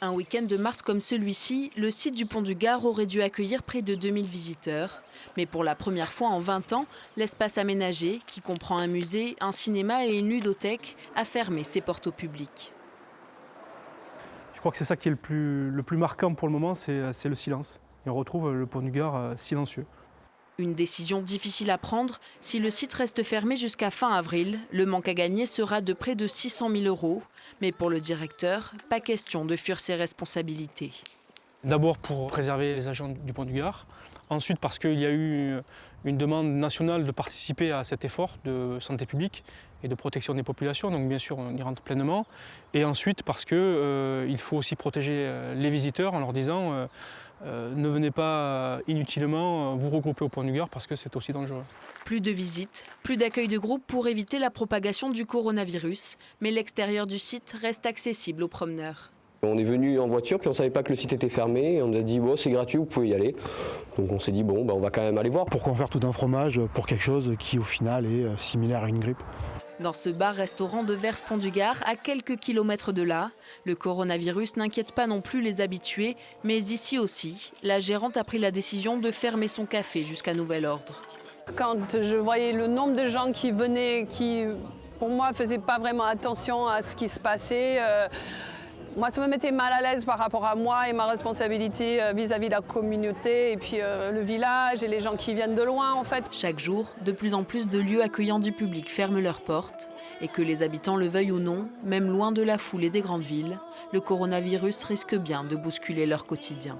Un week-end de mars comme celui-ci, le site du Pont du Gard aurait dû accueillir près de 2000 visiteurs. Mais pour la première fois en 20 ans, l'espace aménagé, qui comprend un musée, un cinéma et une ludothèque, a fermé ses portes au public. Je crois que c'est ça qui est le plus marquant pour le moment, c'est le silence. Et on retrouve le Pont du Gard silencieux. Une décision difficile à prendre. Si le site reste fermé jusqu'à fin avril, le manque à gagner sera de près de 600 000 €. Mais pour le directeur, pas question de fuir ses responsabilités. D'abord pour préserver les agents du Pont du Gard. Ensuite parce qu'il y a eu une demande nationale de participer à cet effort de santé publique et de protection des populations. Donc bien sûr, on y rentre pleinement. Et ensuite parce qu'il faut aussi protéger les visiteurs en leur disant ne venez pas inutilement vous regrouper au Pont du Gard parce que c'est aussi dangereux. Plus de visites, plus d'accueil de groupe pour éviter la propagation du coronavirus. Mais l'extérieur du site reste accessible aux promeneurs. On est venu en voiture, puis on ne savait pas que le site était fermé. Et on a dit bon, c'est gratuit, vous pouvez y aller. Donc on s'est dit bon, on va quand même aller voir. Pourquoi faire tout un fromage pour quelque chose qui au final est similaire à une grippe? Dans ce bar-restaurant de Vers-Pont du Gard, à quelques kilomètres de là, le coronavirus n'inquiète pas non plus les habitués, mais ici aussi, la gérante a pris la décision de fermer son café jusqu'à nouvel ordre. Quand je voyais le nombre de gens qui venaient, qui pour moi ne faisaient pas vraiment attention à ce qui se passait, moi, ça me mettait mal à l'aise par rapport à moi et ma responsabilité vis-à-vis de la communauté et puis le village et les gens qui viennent de loin en fait. Chaque jour, de plus en plus de lieux accueillant du public ferment leurs portes. Et que les habitants le veuillent ou non, même loin de la foule et des grandes villes, le coronavirus risque bien de bousculer leur quotidien.